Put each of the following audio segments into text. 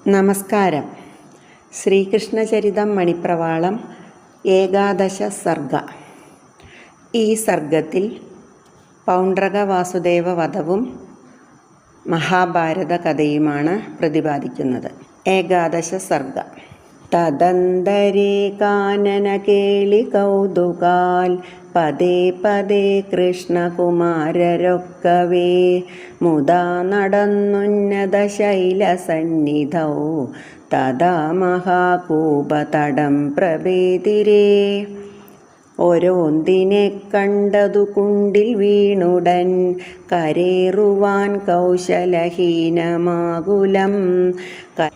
നമസ്കാരം. ശ്രീകൃഷ്ണചരിതം മണിപ്രവാളം ഏകാദശ സർഗ. ഈ സർഗത്തിൽ പൗണ്ഡ്രക വാസുദേവ വധവും മഹാഭാരത കഥയുമാണ് പ്രതിപാദിക്കുന്നത്. ഏകാദശ സർഗ. തദന്തരേ കാനന കേളി കൗതുകാൽ പദേ പദേ കൃഷ്ണകുമാരരൊക്കവേ മുദാ നടന്നുന്നത ശൈലസന്നിധൗ തഥാ മഹാകൂപതടം പ്രഭേതിരേ. ഓരോന്തിനെ കണ്ടതു കുണ്ടിൽ വീണുടൻ കരേറുവാൻ കൗശലഹീനമാകുലം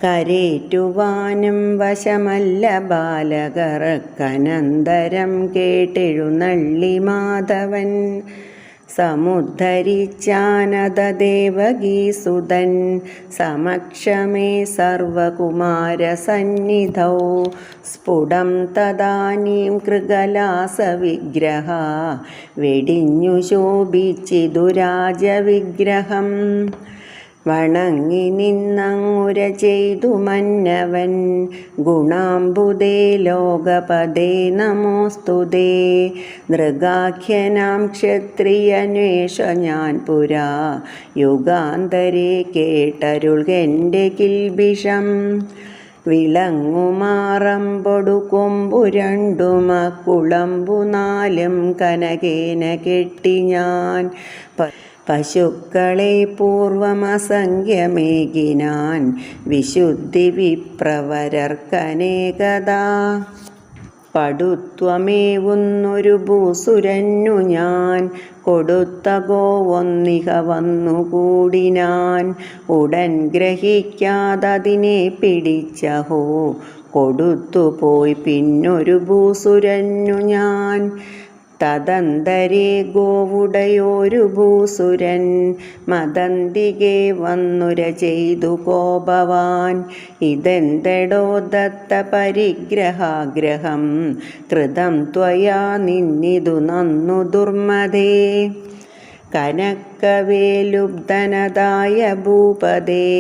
കരേറ്റുവാനും വശമല്ല ബാലകർക്കനന്തരം കേട്ടെഴുന്നള്ളി മാധവൻ. സമുദ്ധരിച്ചാനത ദേവകീസുതൻ സമക്ഷമേ സർവകുമാരസന്നിധൗ സ്ഫുടം തദാനീം കൃഗലാസവിഗ്രഹ വെടിഞ്ഞു ശോഭിച്ചിതു രാജവിഗ്രഹം. വണങ്ങി നിന്നങ്ങുര ചെയ്തു മന്നവൻ ഗുണാംബുദേ ലോകപദേ നമോസ്തുതേ. നൃഗാഖ്യനാം ക്ഷത്രിയന്വേഷ ഞാൻ പുരാ യുഗാന്തരേ കേട്ടരുൾകെൻ്റെ കിൽബിഷം. വിളങ്ങുമാറമ്പൊടു കൊമ്പു രണ്ടുമക്കുളമ്പു നാലും കനകേന കെട്ടി ഞാൻ പശുക്കളെ പൂർവമസംഖ്യമേകിനാൻ വിശുദ്ധി വിപ്രവരർക്കനേകദാ. പടുത്വമേവുന്നൊരു ഭൂസുരന്നു ഞാൻ കൊടുത്ത ഗോവൊന്നിഹ വന്നുകൂടിനാൻ. ഉടൻ ഗ്രഹിക്കാതതിനെ പിടിച്ചഹോ കൊടുത്തുപോയി പിന്നൊരു ഭൂസുരന്നു ഞാൻ. തദന്തരേ ഗോവുടയോരു ഭൂസുരൻ മദന്തികെ വന്നുര ചെയ്തു കോപവാൻ. ഇതെന്തെടോ ദത്ത പരിഗ്രഹാഗ്രഹം കൃതം ത്വയാ നിന്നിതു നന്നു ദുർമതേ. കനക്കവേലുബ്ധനതായ ഭൂപതേ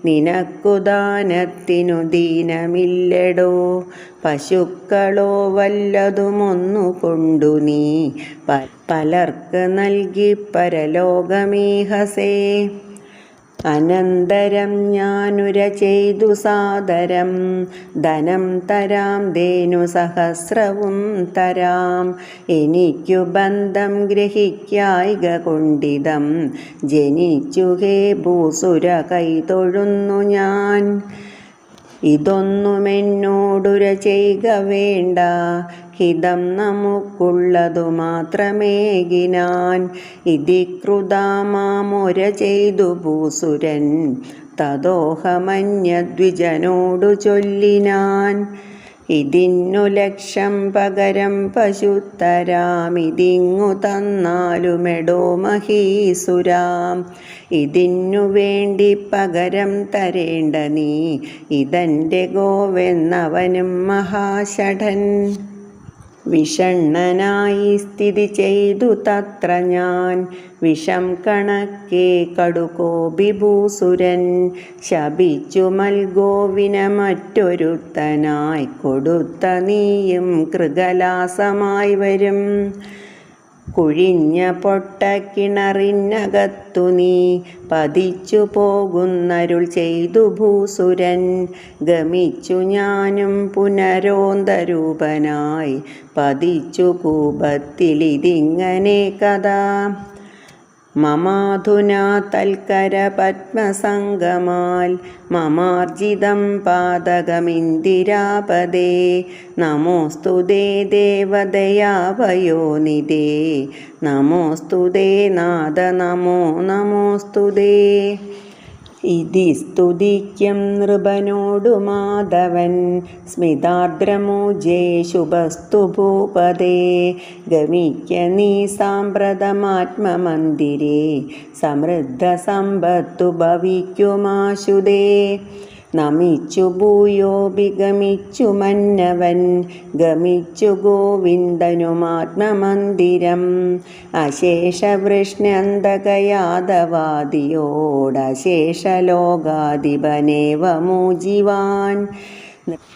നിനക്കു ദാനത്തിനു ദീനമില്ലടോ. പശുക്കളോ വല്ലതുമൊന്നു കൊണ്ടു നീ പലർക്ക് നൽകി പരലോകമീഹസേ. അനന്തരം ഞാനുര ചെയ്തു സാദരം ധനം തരാം ധേനു സഹസ്രവും തരാം. എനിക്കു ബന്ധം ഗ്രഹിക്കായിക കൊണ്ടിതം ജനിച്ചു ഹേ ഭൂസുര കൈതൊഴുന്നു ഞാൻ. ഇതൊന്നുമെന്നോടുര ചെയ്യുക വേണ്ട ഹിതം നമുക്കുള്ളതു മാത്രമേകിനാൻ. ഇതികൃതാമാമൊര ചെയ്തു ഭൂസുരൻ തദോഹമന്യദ്വിജനോടു ചൊല്ലിനാൻ. ഇതിന്നു ലക്ഷം പകരം പശുത്തരാമിതിങ്ങു തന്നാലുമെടോ മഹീസുരാം. ഇതിന്നു വേണ്ടി പകരം തരേണ്ട നീ ഇതെൻ്റെ ഗോവെന്നവനും മഹാഷഠൻ. വിഷണ്ണനായി സ്ഥിതി ചെയ്തു തത്ര ഞാൻ വിഷം കണക്കെ കടുകോപിഭൂസുരൻ. ശപിച്ചു മൽഗോവിന മറ്റൊരുത്തനായി കൊടുത്ത നീയും കൃഗലാസമായി വരും. കുഴിഞ്ഞ പൊട്ടക്കിണറിനകത്തു നീ പതിച്ചു പോകുന്നരുൾ ചെയ്തു ഭൂസുരൻ. ഗമിച്ചു ഞാനും പുനരോന്തരൂപനായി പതിച്ചു കൂപത്തിലിതിങ്ങനെ കഥാ. മമാധുനാ തൽക്കര പത്മസംഗമാൽ മമാർജിതം പാതകമിന്ദിരാപദേ. നമോസ്തുതേ ദേവദയാവയോനിധേ നമോസ്തുതേ നാദ നമോ നമോസ്തുതേ. ഇതി സ്തുതിക്കും നൃപനോടു മാധവൻ സ്മിതാർദ്രമൂജേ ശുഭസ്തു ഭൂപതേ. ഗമിക്ക നീ സാമ്പ്രതമാത്മമന്ദിരേ സമൃദ്ധ സമ്പത്തു ഭവിക്കുമാശുതേ. നമിച്ചു ഭൂയോപി ഗമിച്ചു മന്നവൻ ഗമിച്ചു ഗോവിന്ദനുമാത്മമന്ദിരം അശേഷവൃഷ്ണ്യന്തകയാദവാദിയോടശേഷലോകാധിപനേവ മൂജിവാൻ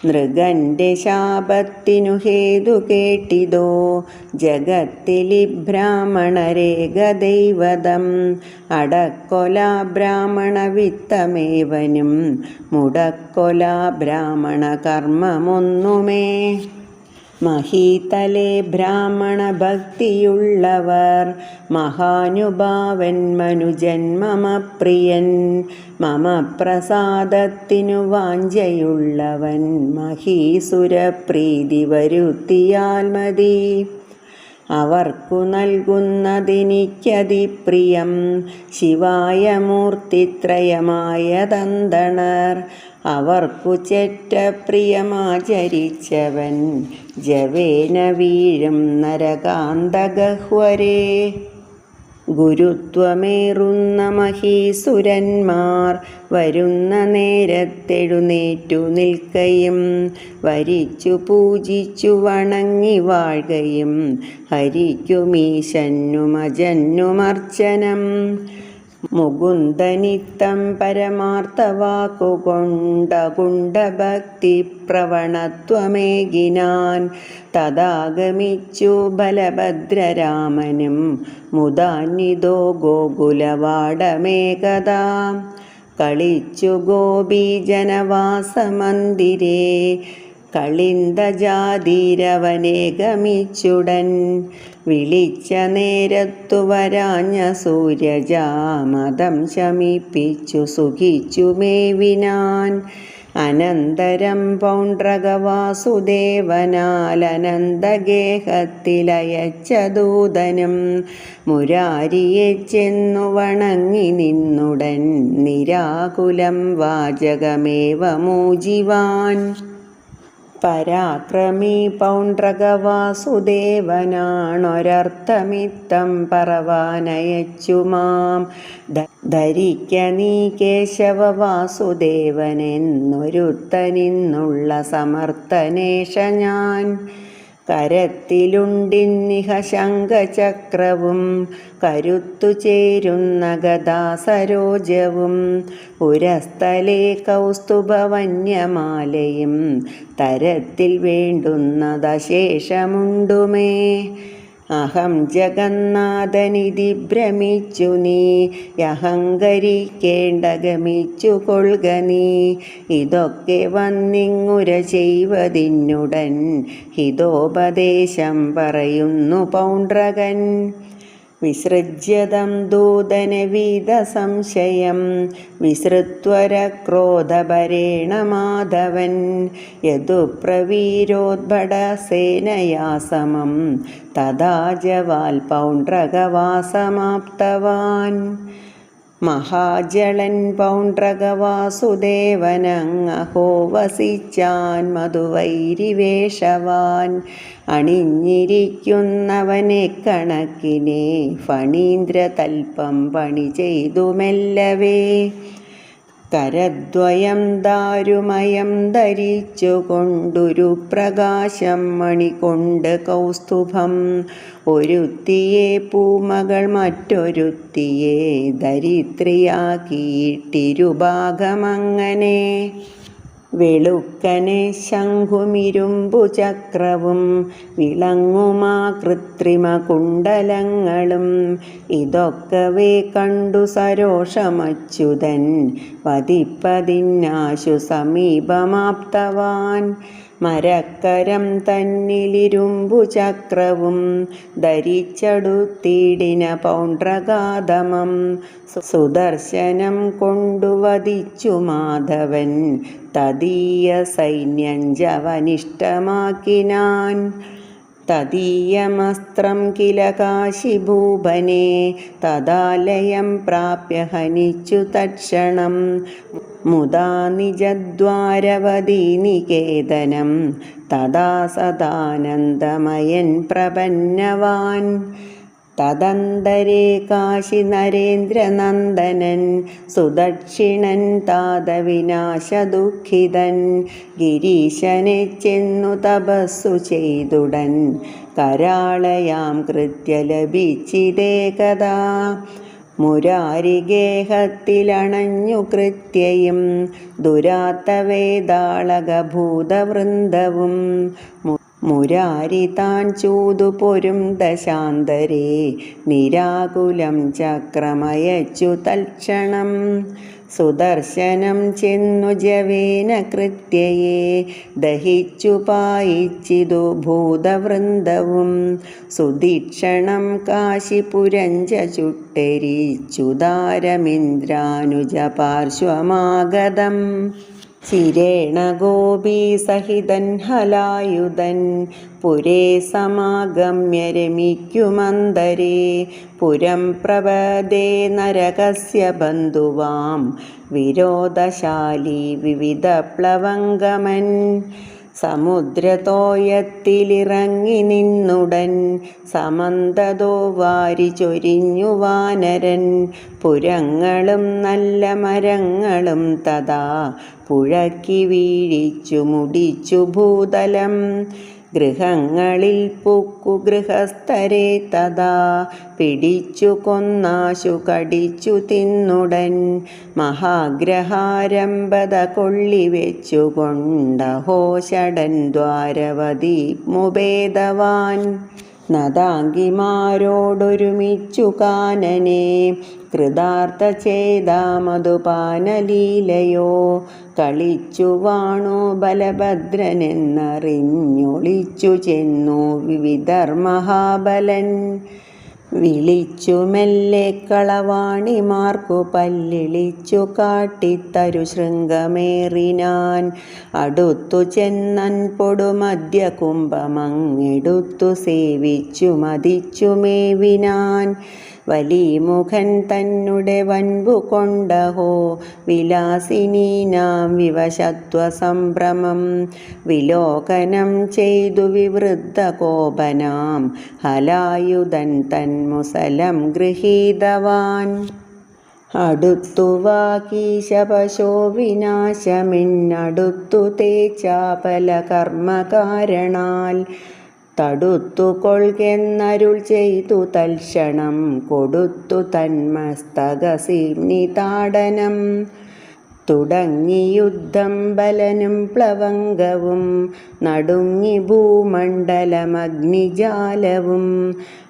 നൃഗന്റെ ശാപത്തിനു ഹേതു കേട്ടിതോ ജഗത്തിലി ബ്രാഹ്മണരേകദൈവതം അടക്കൊല ബ്രാഹ്മണ വിത്തമേവനും മുടക്കൊല ബ്രാഹ്മണ കർമ്മമൊന്നുമേ മഹീതലേ ബ്രാഹ്മണ ഭക്തിയുള്ളവർ മഹാനുഭാവൻ മനുജന്മമ പ്രിയൻ മമ പ്രസാദത്തിനു വാഞ്ചയുള്ളവൻ മഹീസുരപ്രീതി വരുത്തിയാൽ മതി അവർക്കു നൽകുന്നതിനിക്കതിപ്രിയം ശിവായ മൂർത്തിത്രയമായ തന്തണർ അവർക്കു ചെറ്റപ്രിയമാചരിച്ചവൻ ജവേന വീഴും നരകാന്തഗഹ്വരേ ഗുരുത്വമേറുന്ന മഹീസുരന്മാർ വരുന്ന നേരത്തെഴുന്നേറ്റു നിൽക്കയും വരിച്ചു പൂജിച്ചു വണങ്ങി വാഴുകയും ഹരിക്കുമീശന്നുമജന്നുമർച്ചനം മുകുന്ദനിത്തം പരമാർത്ഥവാക്കുകൊണ്ടകുണ്ടഭക്തി പ്രവണത്വമേകിനാൻ തഥാഗമിച്ചു ബലഭദ്രരാമനും മുദാന്വിതോ ഗോകുലവാടമേകദാ കളിച്ചു ഗോപീജനവാസമന്ദിരേ കളിന്ദജാതിരവനെ ഗമിച്ചുടൻ വിളിച്ച നേരത്തു വരാഞ്ഞ സൂര്യജാമതം ശമിപ്പിച്ചു സുഖിച്ചു മേവിനാൻ അനന്തരം പൗണ്ഡ്രകവാസുദേവനാൽ അനന്തഗേഹത്തിലയച്ച ദൂതനും മുരാരിയെ ചെന്നു വണങ്ങി നിന്നുടൻ നിരാകുലം വാചകമേവ മൂജിവാൻ പരാക്രമി പൗണ്ഡ്രകവാസുദേവനാണൊരർത്ഥമിത്തം പറവാനയച്ചു മാം ധരിക്ക നീ കേശവ വാസുദേവനെന്നൊരുത്തനിന്നുള്ള സമർത്ഥനേഷ ഞാൻ കരത്തിലുണ്ടിന്നിഹ ശംഖചക്രവും കരുത്തു ചേരുന്ന ഗദാസരോജവും ഉരസ്ഥലേ കൗസ്തുഭവന്യമാലയും തരത്തിൽ വേണ്ടുന്നതശേഷമുണ്ടുമേ അഹം ജഗന്നാഥനിധി ഭ്രമിച്ചു നീ യഹങ്കരിക്കേണ്ട ഗമിച്ചു കൊള്ളുക നീ ഇതൊക്കെ വന്നിങ്ങുര ചെയ്വതിന്നുടൻ ഹിതോപദേശം പറയുന്നു പൗണ്ഡ്രകൻ വിസൃജ്യതം ദൂതനവീത സംശയം വിസൃത്വരക്രോധപരേണ മാധവൻ യദുപ്രവീരോദ്ഭടസേനയാ സമം തഥാ ജവാൽ പൗണ്ഡ്രകവാസമാപ്തവാൻ മഹാജളൻ പൗണ്ഡ്രകവാസുദേവനങ്ങഹോ വസിച്ചാൻ മധുവൈരിവേഷവാൻ അണിഞ്ഞിരിക്കുന്നവനെ കണക്കിനെ ഫണീന്ദ്രതൽപം പണി ചെയ്തു മെല്ലവേ കരദ്വയം ദാരുമയം ധരിച്ചു കൊണ്ടൊരു പ്രകാശം മണികൊണ്ട് കൗസ്തുഭം ഒരുത്തിയെ പൂമകൾ മറ്റൊരുത്തിയെ ധരിത്രിയാക്കിയിട്ടിരുഭാഗമങ്ങനെ വെളുക്കനെ ശംഖുമിരുമ്പു ചക്രവും വിളങ്ങുമാ കൃത്രിമ കുണ്ടലങ്ങളും ഇതൊക്കവേ കണ്ടു സരോഷമച്യുതൻ പതിപ്പതിന്നാശു സമീപമാപ്തവാൻ മരക്കരം തന്നിലിരുമ്പു ചക്രവും ധരിച്ചടുത്തിടിന പൗണ്ഡ്രകാതമം സുദർശനം കൊണ്ടുവധിച്ചു മാധവൻ തദീയ സൈന്യഞ്ചവനിഷ്ടമാക്കിനാൻ തദീയമസ്ത്രം കില കാശിഭൂപനെ തദാലയം പ്രാപ്യ ഹനിച്ചു തക്ഷണം മുദാ നിജദ്വാരവതി നികേതനം തദാ സദാനന്ദമയൻ പ്രപന്നവാൻ തദന്തരേ കാശി നരേന്ദ്രനന്ദനൻ സുദക്ഷിണൻ താതവിനാശദുഃഖിതൻ ഗിരീശനെ ചെന്നു തപസ്സു ചെയ്തുടൻ കരാളയാം കൃത്യ ലഭിച്ചിതേകഥാ മുരാരിഗേഹത്തിലണഞ്ഞു കൃത്യയും ദുരാത്തവേതാളകഭൂതവൃന്ദവും മുരാരി താൻ ചൂതു പൊരും ദശാന്തരേ നിരാകുലം ചക്രമയച്ചു തൽക്ഷണം സുദർശനം ചെന്നു ജവേന കൃത്യയെ ദഹിച്ചു പായിച്ചിതു ഭൂതവൃന്ദവും സുദീക്ഷണം കാശിപുരഞ്ച ചുട്ടെരിച്ചുദാരമിന്ദ്രാനുജ പാർശ്വമാഗതം ചിരേണ ഗോപീസഹിതൻ ഹലായുധൻ പുരേ സമാഗമ്യ രമിക്കുമന്തരേ പുരം പ്രപദേ നരകസ്യ ബന്ധുവാം വിരോധശാലി വിവിധപ്ലവംഗമൻ സമുദ്രതോയത്തിലിറങ്ങി നിന്നുടൻ സമന്തതോ വാരി ചൊരിഞ്ഞു വാനരൻ പുരങ്ങളും നല്ല മരങ്ങളും തഥാ പുഴക്കി വീഴിച്ചു മുടിച്ചു ഭൂതലം ഗൃഹങ്ങളിൽ പുക്കു ഗൃഹസ്ഥരെ തഥാ പിടിച്ചു കൊന്നാശു കടിച്ചു തിന്നുടൻ മഹാഗ്രഹാരംഭത കൊള്ളിവെച്ചുകൊണ്ടഹോ ഷടൻ ദ്വാരവതി മുഭേദവാൻ നദാംഗിമാരോടൊരുമിച്ചു കാനനെ കൃതാർത്ഥ ചേതാ മധുപാനലീലയോ കളിച്ചു വാണു ബലഭദ്രനെന്നറിഞ്ഞൊളിച്ചു ചെന്നു വിവിധർ മഹാബലൻ വിളിച്ചു മെല്ലെ കളവാണിമാർക്കു പല്ലിളിച്ചു കാട്ടിത്തരു ശൃംഗമേറിനാൻ അടുത്തു ചെന്നൻ പൊടുമധ്യ കുംഭമങ്ങെടുത്തു സേവിച്ചു മതിച്ചു മേവിനാൻ വലിമുഖൻ തന്നുടെ വൻപു കൊണ്ടഹോ വിലാസിനീനാം വിവശത്വസംഭ്രമം വിലോകനം ചെയ്തു വിവൃദ്ധ കോപനാം ഹലായുധൻ തന്മുസലം ഗൃഹീതവാൻ അടുത്തു വാകീശപശോ വിനാശമിന്നടുത്തു തേ ചാപല കർമ്മകാരണാൽ തടുത്തു കൊൾകെന്നരുൾ ചെയ്തു തൽക്ഷണം കൊടുത്തു തന്മസ്തകസീംനി താടനം തുടങ്ങി യുദ്ധം ബലനും പ്ലവംഗവും നടുങ്ങി ഭൂമണ്ഡലമഗ്നിജാലവും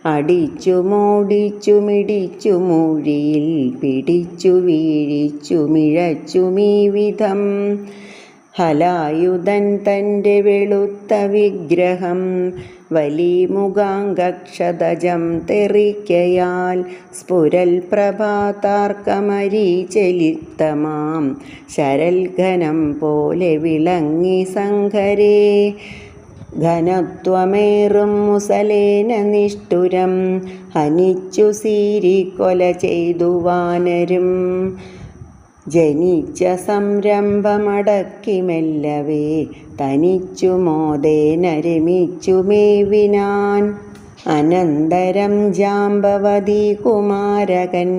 അടിച്ചു മോടിച്ചു മിടിച്ചു മൂഴിയിൽ പിടിച്ചു വീഴിച്ചു മിഴച്ചുമീ വിധം ഹലായുധൻ തൻ്റെ വെളുത്ത വിഗ്രഹം വലിമുഖാംഗക്ഷതജം തെറിക്കയാൽ സ്ഫുരൽ പ്രഭാതാർക്കമരീചലിത്തമാം ശരൽഘനം പോലെ വിളങ്ങി സംഘരേ ഘനത്വമേറും മുസലേന നിഷ്ഠുരം ഹനിച്ചു സീരി കൊല ചെയ്തു വാനരും ജനിച്ച സംരംഭമടക്കി മെല്ലവേ തനിച്ചു മോദേന രമിച്ചു മേവിനാൻ അനന്തരം ജാംബവതി കുമാരകൻ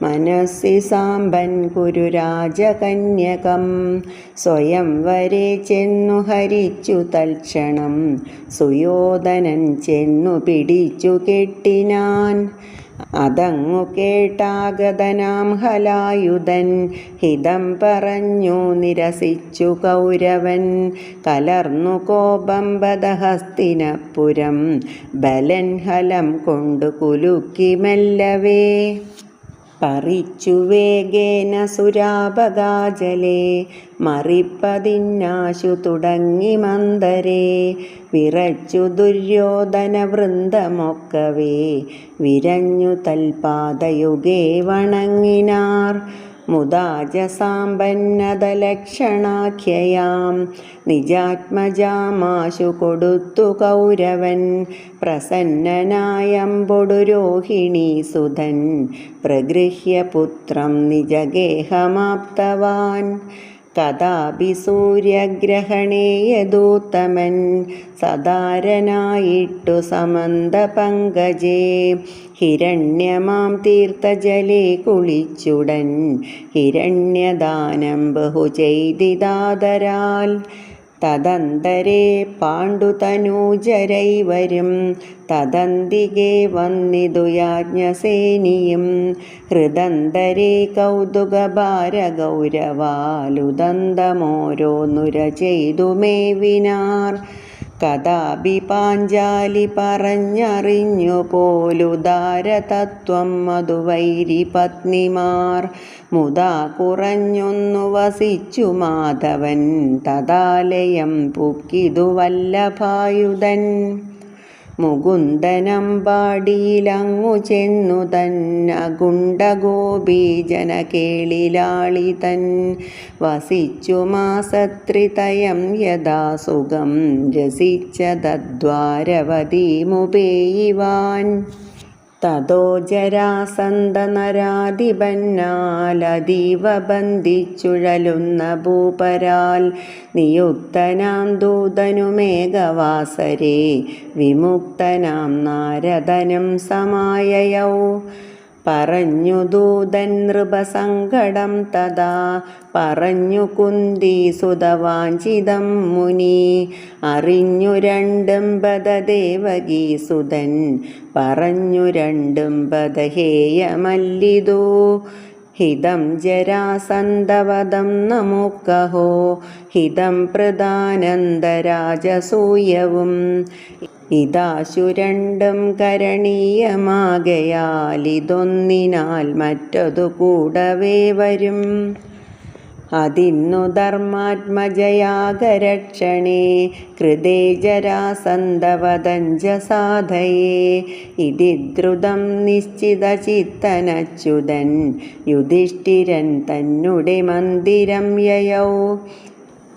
മനസ്സി സാമ്പൻ കുരുരാജകന്യകം സ്വയംവരെ ചെന്നു ഹരിച്ചു തൽക്ഷണം സുയോധനൻ ചെന്നു പിടിച്ചു കെട്ടിനാൻ അതങ്ങു കേട്ടാഗതനാം ഹലായുധൻ ഹിതം പറഞ്ഞു നിരസിച്ചു കൗരവൻ കലർന്നു കോപം ബദഹസ്തിനപുരം ബലൻ ഹലം കൊണ്ടു കുലുക്കി മെല്ലവേ പറിച്ചു വേഗേന സുരാപകാജലേ മറിപ്പതിന്നാശു തുടങ്ങി മന്ദരേ വിറച്ചു ദുര്യോധന വൃന്ദമൊക്കവേ വിരഞ്ഞു തൽപാദയുഗേ വണങ്ങിനാർ മുദാജസാമ്പന്നതലക്ഷണാഖ്യയാം നിജാത്മജാമാശു കൊടുത്തു കൗരവൻ പ്രസന്നനായമ്പൊടു രോഹിണീ സുധൻ പ്രഗൃഹ്യ പുത്രം നിജഗേഹമാപ്തവാൻ കഥാപി സൂര്യഗ്രഹണേ യദൂത്തമൻ സദാരനായിട്ടു സമന്തപങ്കജേ ഹിരണ്യമാം തീർത്ഥജലേ കുളിച്ചുടൻ ഹിരണ്യദാനം ബഹു ചെയ്തിതാദരാൽ തദന്തരേ പാണ്ഡുതനൂജരൈവരും തദന്തികേ വന്നിതു യാജ്ഞസേനിയും ഹൃദന്തരേ കൗതുകഭാരഗൗരവാലുദന്തമോരോന്നുര ചെയ്തു മേവിനാർ കഥാപി പാഞ്ചാലി പറഞ്ഞറിഞ്ഞു പോലുദാരതത്വം മധുവൈരി പത്നിമാർ മുദാ കുറഞ്ഞൊന്നു വസിച്ചു മാധവൻ തദാലയം പുക്കിതു വല്ലഭായുധൻ മുകുന്ദനമ്പാടിയിലങ്ങു ചെന്നു തന്നഗുണ്ടഗോപീജനകേളിലാളിതൻ വസിച്ചു മാസത്രിതയം യഥാസുഖം രസിച്ചതദ്വാരവതീമുപേയിവാൻ തതോ ജരാസന്ധനരാധിപന്നാലതീവ ബന്ധിച്ചുഴലുന്ന ഭൂപരാൽ നിയുക്തനാം ദൂതനുമേഘവാസരേ വിമുക്തനാം നാരദനും സമായയൗ പറഞ്ഞു ദൂതൻ നൃപസങ്കടം തഥാ പറഞ്ഞു കുന്തീസുതവാഞ്ചിതം മുനി അറിഞ്ഞു രണ്ടും ബദ ദേവകീസുതൻ പറഞ്ഞു രണ്ടും ബദഹേയമല്ലിതോ ഹിതം ജരാസന്ധവദം നമുക്കഹോ ഹിതം പ്രധാനന്ദരാജസൂയവും ഇതാശു രണ്ടും കരണീയമാകയാലിതൊന്നിനാൽ മറ്റതു കൂടവേ വരും അതിന്നു ധർമാത്മജയാഗരക്ഷണേ കൃതേ ജരാസന്ധവദഞ്ച സാധയേ ഇതി ദ്രുതം നിശ്ചിതചിത്തനച്യുതൻ യുധിഷ്ഠിരൻ തന്നുടെ മന്ദിരം യയൗ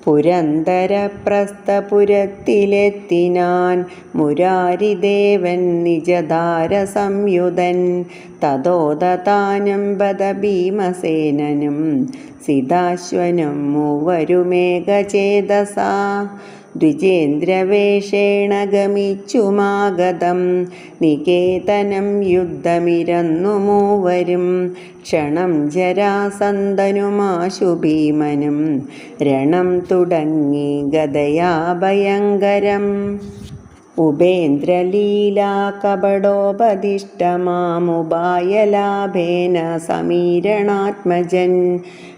പുരന്തരപ്രസ്ഥപുരത്തിലെത്തിനാൻ മുരാരിദേവൻ നിജധാര സംയുതൻ തതോദതാനം ബദ ഭീമസേനനും സിതാശ്വനും മൂവരുമേകചേതസാ ദ്വിജേന്ദ്രവേഷേണ ഗമിച്ചുമാഗതം നികേതനം യുദ്ധമിരന്നു മൂവരും ക്ഷണം ജരാസന്ധനുമാശു ഭീമനും രണം തുടങ്ങി ഗദയാ ഭയങ്കരം ഉപേന്ദ്രലീലാ കപടോപദിഷ്ടമാമുപായലാഭേന സമീരണാത്മജൻ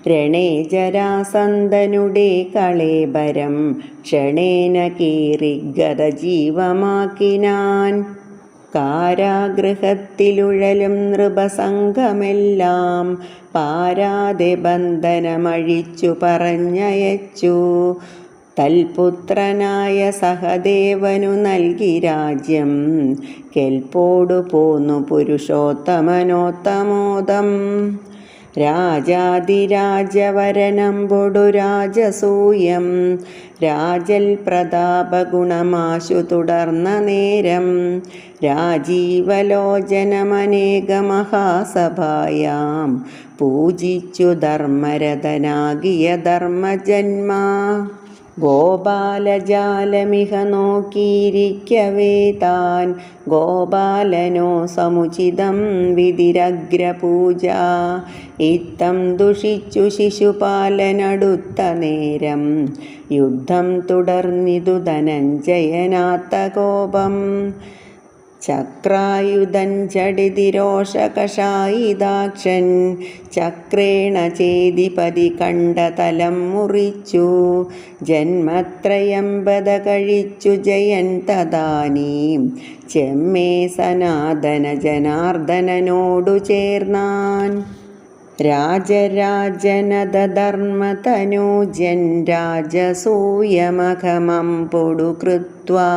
രണേ ജരാസന്ധനുടെ കളേബരം ക്ഷണേന കീറിഗത ജീവമാക്കിനാൻ കാരാഗൃഹത്തിലുഴലും നൃപസംഘമെല്ലാം പാരാതെ ബന്ധനമഴിച്ചു പറഞ്ഞയച്ചു തൽപുത്രനായ സഹദേവനു നൽകി രാജ്യം കെൽപ്പോടു പോന്നു പുരുഷോത്തമനോത്തമോദം രാജാതിരാജവരനമ്പൊടു രാജസൂയം രാജൽ പ്രതാപഗുണമാശു തുടർന്ന നേരം രാജീവലോചനമനേകമഹാസഭായാം പൂജിച്ചു ധർമ്മരഥനാകിയ ധർമ്മജന്മാ ഗോപാലജാലമിഹ നോക്കിയിരിക്കവേ താൻ ഗോപാലനോ സമുചിതം വിധിരഗ്രപൂജ ഇത്തം ദുഷിച്ചു ശിശുപാലനടുത്ത നേരം യുദ്ധം തുടർന്നിതു ധനഞ്ജയനാത്തകോപം ചക്രായുധൻ ജഡിതിരോഷകഷായിദാക്ഷൻ ചക്രേണ ചേതിപതി കണ്ഠതലം മുറിച്ചു ജന്മത്രയം ബദ കഴിച്ചു ജയൻ തദാനീം ചെമ്മേ സനാതന ജനാർദ്ദനനോടു ചേർന്നാൻ രാജരാജനദധർമ്മതനൂജൻ രാജസൂയമഖമം പൊടു കൃത്വാ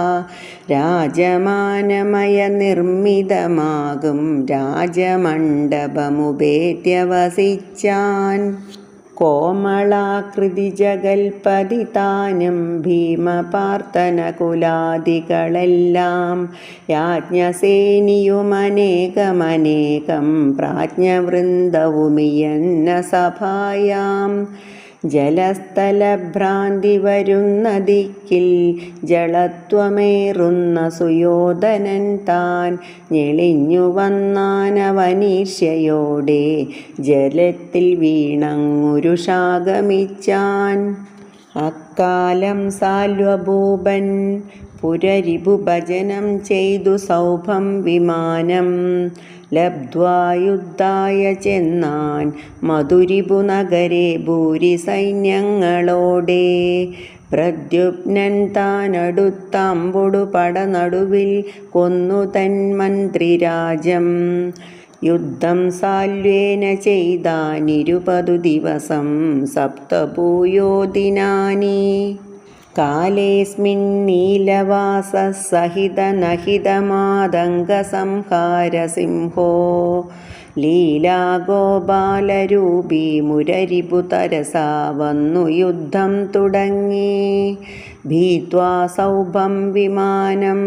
രാജമാനമയ നിർമ്മിതമാകും രാജമണ്ഡപമുപേത്യ വസിച്ചാൻ കോമളാകൃതി ജഗൽപതി താനും ഭീമപാർത്തനകുലാദികളെല്ലാം യാജ്ഞസേനിയുമനേകമനേകം പ്രാജ്ഞവൃന്ദവുമിയന്ന സഭായാം ജലസ്ഥലഭ്രാന്തി വരുന്ന ദിക്കിൽ ജളത്വമേറുന്ന സുയോധനൻ താൻ ഞെളിഞ്ഞു വന്നാനവനീർഷ്യയോടെ ജലത്തിൽ വീണങ്ങുരു ശാഖമിച്ചാൻ. അക്കാലം സാൽവഭൂപൻ പുരരിപുഭജനം ചെയ്തു സൗഭം വിമാനം ലബ്ധ്വാ യുദ്ധായ ചെന്നാൻ മധുരിപുനഗരെ ഭൂരി സൈന്യങ്ങളോടെ. പ്രദ്യുപ്നൻ താനടുത്തമ്പൊടു പടനടുവിൽ കൊന്നു തൻ മന്ത്രിരാജം. യുദ്ധം സാൽവേന ചെയ്താൻ 20 ദിവസം സപ്തഭൂയോദിനാനി. കാലേസ്മിൻ നീലവാസസഹിതനഹിതമാതംഗസംഹാരസിംഹോ ലീലാഗോപാലരൂപീ മുരരിപുതരസാ വന്നു യുദ്ധം തുടങ്ങി. ഭീത്വാ സൗഭം വിമാനം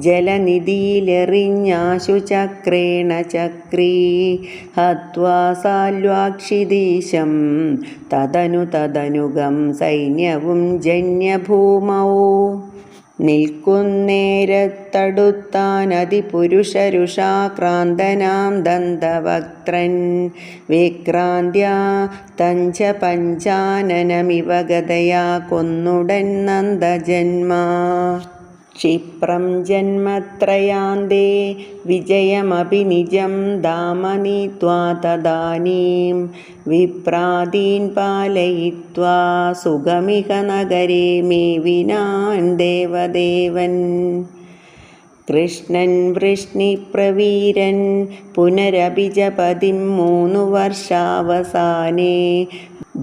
ജലനിധിയിലെറിഞ്ഞാശു ചക്രേണ ചക്രീ ഹത്വാ സാൽവാക്ഷിദീശം തദനുഗം സൈന്യവും ജന്യഭൂമൗ. നിൽക്കുന്നേരത്തടുത്താൻ അതിപുരുഷരുഷാക്രാന്തനാം ദന്തവക്ത്രൻ വിക്രാന്ത്യാ തഞ്ച പഞ്ചാനനമിവ ഗദയാ കൊന്നുടൻ നന്ദജന്മാ. ക്ഷിപ്രം ജന്മത്രയാന്തേ വിജയമപി നിജം ധാമ നീത്വാ തദാനീം വിപ്രാദീൻ പാലയിത്വാ സുഖമിഹ നഗരേ മേവിനാൻ ദേവദേവൻ. കൃഷ്ണൻ വൃഷ്ണിപ്രവീരൻ പുനരഭിജപതിം 3 വർഷാവസാനേ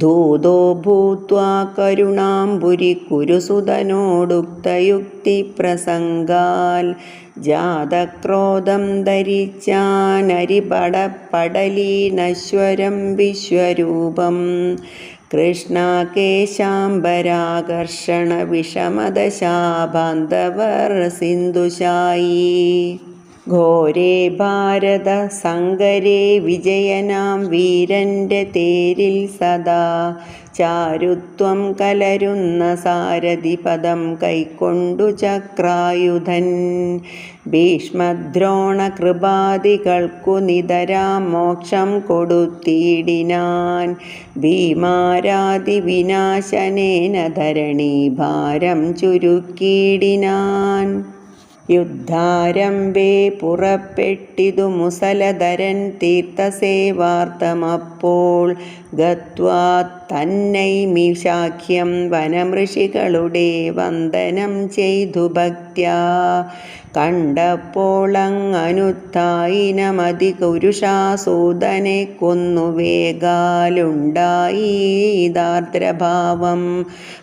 ധൂതോ ഭൂത്വാ കരുണാംബുരി കുരുസുതനോടുക്തയുക്തിപ്രസംഗാൽ ജാതക്രോധം ധരിച്ചാനരിപടപടലീനശ്വരം വിശ്വരൂപം. കൃഷ്ണകേശാംബരാകർഷണ വിഷമദശാബാന്ധവർ സിന്ധുശായി. ഘോരേ ഭാരത സങ്കരേ വിജയനാം വീരന്റെ തേരിൽ സദാ ചാരുത്വം കലരുന്ന സാരഥിപദം കൈക്കൊണ്ടു ചക്രായുധൻ. ഭീഷ്മദ്രോണ കൃപാദികൾക്കു നിതരാം മോക്ഷം കൊടുത്തിടിനാൻ. ഭീമാരാതി വിനാശനേന ധരണീഭാരം ചുരുക്കിയിടിനാൻ. യുദ്ധാരംഭേ പുറപ്പെട്ടിതു മുസലധരൻ തീർത്ഥസേവാർത്ഥമപ്പോൾ ഗത്വാ തന്നൈമിശാഖ്യം വനമൃഷികളുടെ വന്ദനം ചെയ്തു ഭക്ത്യാ. കണ്ടപ്പോളങ്ങനുത്തായിനമതികുരുഷാസൂദനെ കൊന്നു വേഗാലുണ്ടായീദാർദ്രഭാവം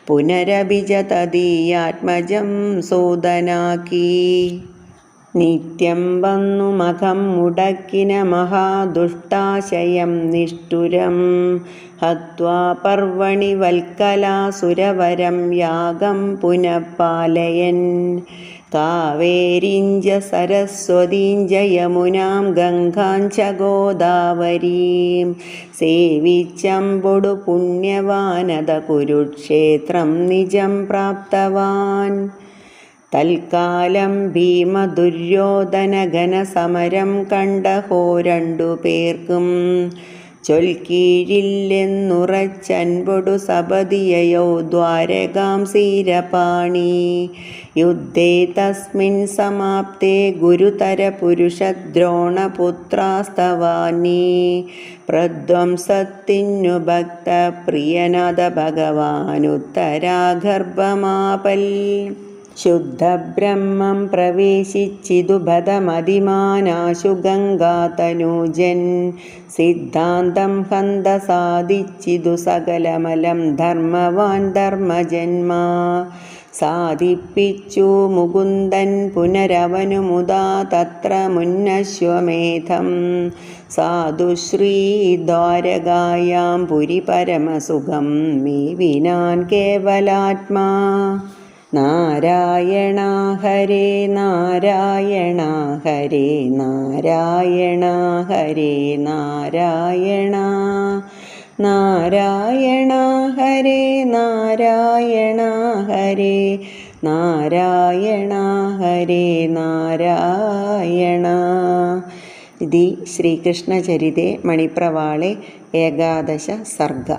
പുനരഭിജതദീയാത്മജം സൂദനാക്കി. നിത്യം വന്നു മഖം മുടക്കിന മഹാദുഷ്ടാശയം നിഷ്ഠുരം ഹത്വാ പർവണി വൽക്കലാസുരവരം യാഗം പുനഃപാലയൻ. കാവേരീഞ്ച സരസ്വതീഞ്ച യമുനാം ഗംഗാഞ്ച ഗോദാവരീം സേവിച്ചമ്പൊടു പുണ്യവാനത കുരുക്ഷേത്രം നിജം പ്രാപ്തവാൻ. തൽക്കാലം ഭീമദുര്യോധന ഘനസമരം കണ്ടഹോ 2 പേർക്കും ചൊൽക്കീഴില്ലെന്നുറച്ചൻപൊടു സപതിയയോ ദ്വാരകാം സീരപാണി. യുദ്ധേ തസ്മിൻ സമാപ്തേ ഗുരുതര പുരുഷദ്രോണപുത്രാസ്തവാനി. പ്രധ്വംസത്തിനു ഭക്തപ്രിയനാഥ ഭഗവാനുത്തരാഗർഭമാപൽ. ശുദ്ധബ്രഹ്മം പ്രവേശിച്ചിതു ഭദമതിമാനാശു ഗംഗാതനൂജൻ. സിദ്ധാന്തം ഹന്ത സാധിച്ചിതു സകലമലം ധർമ്മവാൻ ധർമ്മജന്മാ. സാധിപ്പിച്ചു മുകുന്ദൻ പുനരവനു മുദാ തത്ര മുന്നശ്വമേധം. സാധുശ്രീ ദ്വാരകായാം പുരി പരമസുഖം മേവിനാൻ കേവലാത്മാ. നാരായണ ഹരേ നാരായണ ഹരേ നാരായണ ഹരേ നാരായണ നാരായണ ഹരേ നാരായണ ഹരേ നാരായണ ഹരേ നാരായണ. ഇതി ശ്രീകൃഷ്ണചരിതേ മണിപ്രവാളേ ഏകാദശ സർഗ.